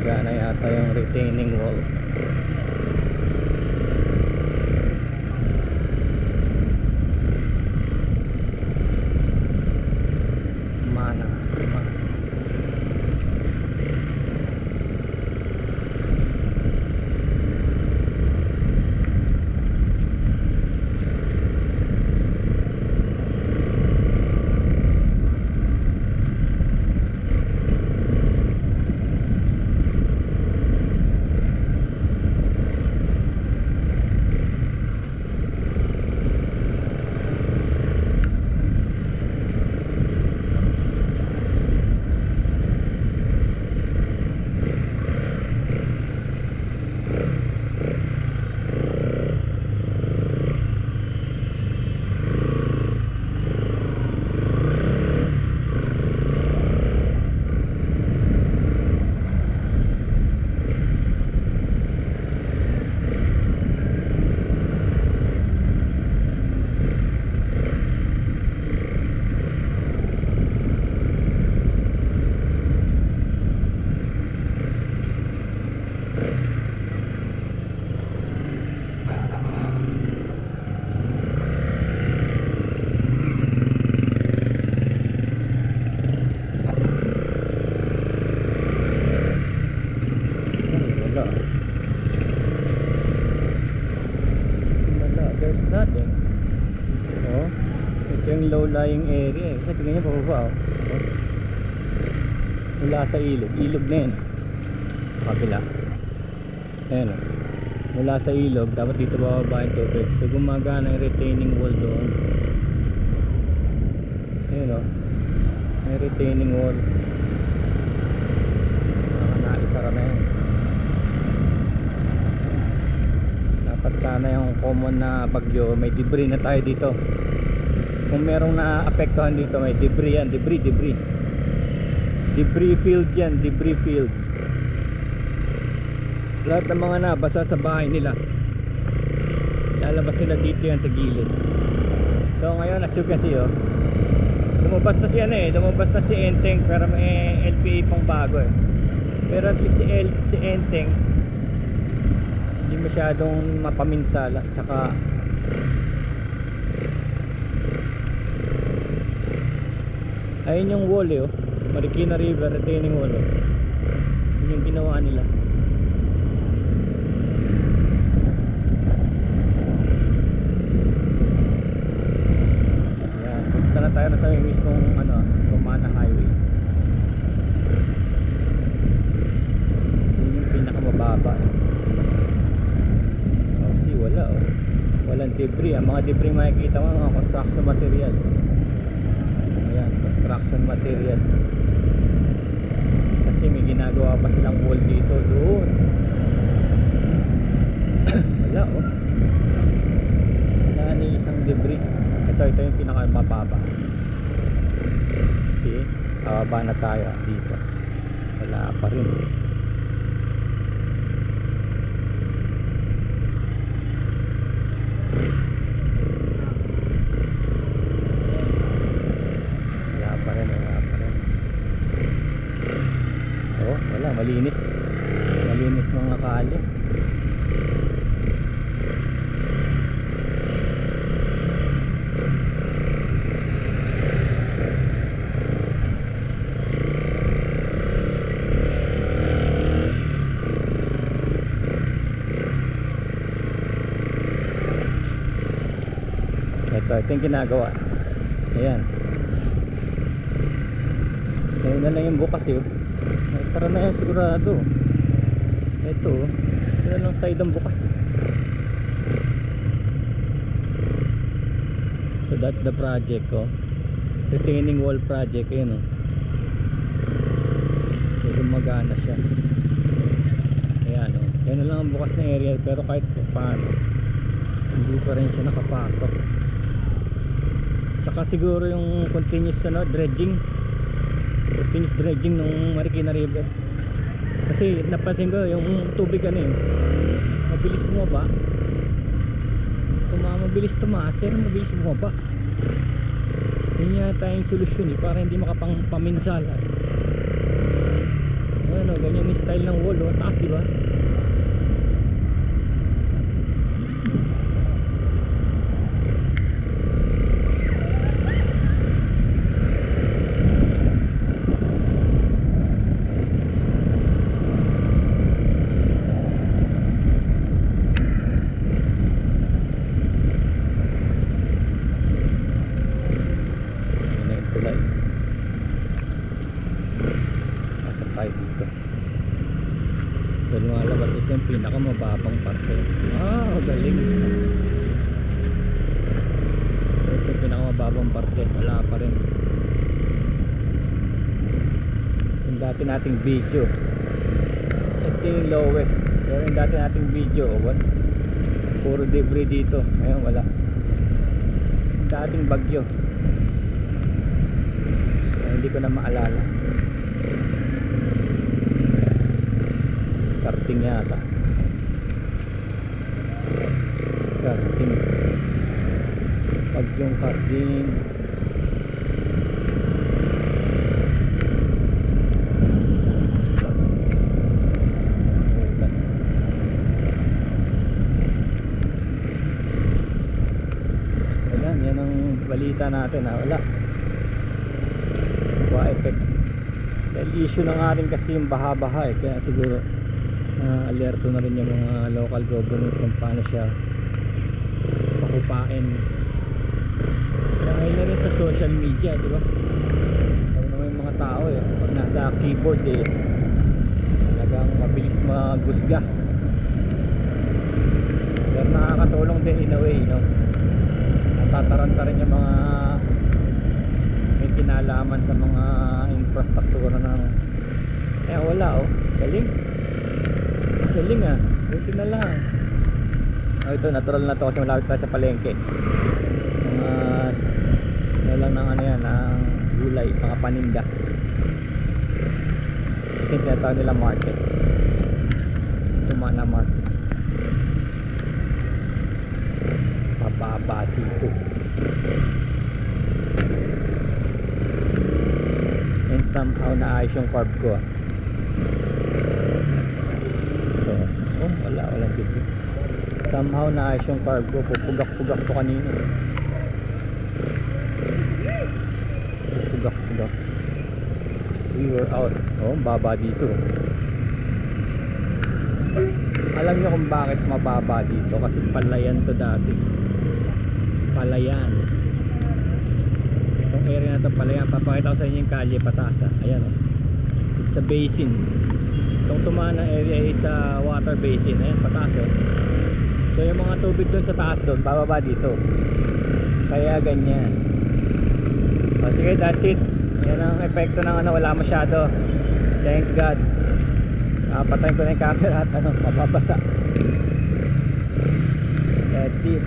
gumagana yata yung retaining wall. Mana. There's nothing. Oh, ito yung low-lying area eh. Kasi tingnan nyo pababa oh. Mula sa ilog. Ilog na yun. Sa kabila. Ayan oh. Mula sa ilog, dapat dito bababa yung tubig. So gumagana yung retaining wall doon. Ayan oh. May retaining wall. Naisara na yun. Sana yung common na bagyo, may debris na tayo dito. Kung merong naapektuhan dito, may debris yan, debris field yan, debris field. Lahat ng mga nabasa sa bahay nila, lalabas nila dito yan sa gilid. So ngayon as you can see oh, lumabas na si lumabas na si Enteng, pero may LPA pang bago eh. Pero at least si Enteng hindi masyadong mapaminsala. Saka ayun yung wall eh oh. Marikina River retaining wall oh. Yun yung ginawa nila. Ayan, punta na tayo na sa mismong Romana Highway. Yun yung pinakamababa eh. Wala oh. Walang debris. Ang mga debris makikita mo mga construction material. Ayan, construction material. Kasi may ginagawa pa silang wall dito doon. Wala oh. Wala ni isang debris. Ito yung pinakamababa. See? Bababa na tayo dito. Wala pa rin. Oh, wala, malinis mga kali. Ito yung ginagawa. Ayan. Ngayon na lang yung bukas yun. Sara na yan sigurado. Ito yun lang side ang bukas. So that's the project oh. Retaining wall project yun oh. So gumagana siya. Ayan oh. Yan na lang ang bukas na area. Pero kahit paano hindi pa rin siya nakapasok. Tsaka siguro yung continuous dredging ng Marikina River. Kasi napansin ko yung tubig mabilis bumaba. Mabilis tumaas pero mabilis bumaba. Yun yata yung solusyon para hindi makapaminsala. Ayan Ayan o, ganyan yung style ng wall o. Taas diba? So lumalabas ito yung pinakamababang parte. Galing. Ito yung pinakamababang parte. Wala pa rin yung dati nating video. Ito yung lowest. Pero yung dati nating video, what? Puro debris dito. Ngayon wala. Yung dating bagyo, hindi ko na maalala. Karting yata. Karting. Bagyong karting. Ayan, yan ang balita natin. Wala. Effect. Dahil issue na nga rin kasi yung baha-baha kaya siguro alerto na rin yung mga local government kung paano siya pakupain. Kaya ngayon na rin sa social media, di ba? Sabi naman yung mga tao pag nasa keyboard talagang mabilis magusga. Pero nakakatulong din in a way, no? Natataranta rin yung mga may kinalaman sa mga infrastruktura ng wala galing buti na lang. Ito natural na to kasi malapit tayo sa palengke. Lang ng ng gulay, mga paninda. Ito yung tinatawag nila market, Tumana market. Pababa dito. And somehow naayos yung carb ko. Walang dito. Somehow naayos yung carb ko. Pupugak-pugak ko kanina. Pupugak-pugak. We were out. Baba dito. Alam niyo kung bakit mababa dito? Kasi palayan to dati. Palayan. Itong area na to palayan. Papakita ko sa inyo yung kalye Patasa. Ayan it's a basin. Itong Tumana area is a water basin. Ayan, Patasa. So yung mga tubig doon sa taas doon, bababa dito. Kaya ganyan. Sige, that's it. Yan ang epekto ng wala masyado. Thank God. Patayin ko na yung camera at mababasa. That's it.